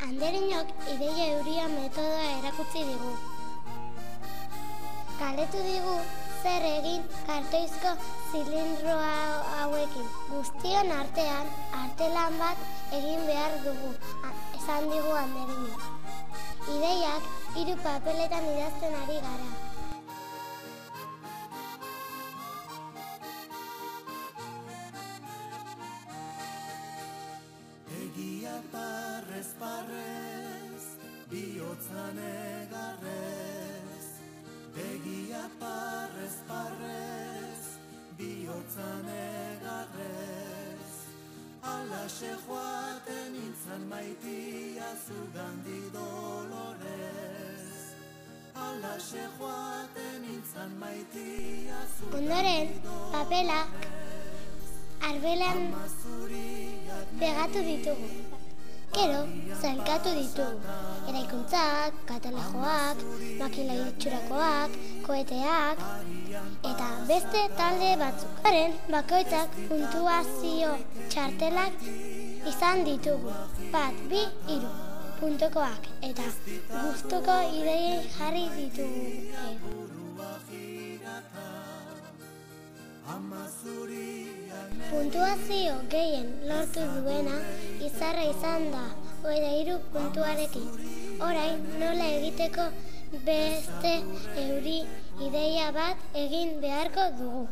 Andereñok ideia euria metodoa erakutsi digu. Galdetu digu zer egin kartoizko zilindro hauekin. Guztion artean, artelan bat egin behar dugu, esan digu Andereñok. Ideiak 3 papeletan idazten ari gara. Egiak parrez parrez, bihotzan egarrez. Begiak parrez parrez, bihotzan egarrez. Alaxe joaten nintzan maitia zugandi dolorez. Alaxe joaten nintzan maitia zugandi Ondoren, papela arbelan pegatu ditugu. Gero, zailkatu ditugu. Eraikuntzak, katalejoak, makina itxurakoak, koeteak, eta beste talde batzuk. Haren, bakoitzak puntuazio txartelak izan ditugu. 1, 2, 3 puntokoak, eta gustuko ideiei jarri ditugu. Puntuazio gehien lortu duena Izarra izan da, 23 puntuarekin. Orain nola egiteko beste euri ideia bat egin beharko dugu.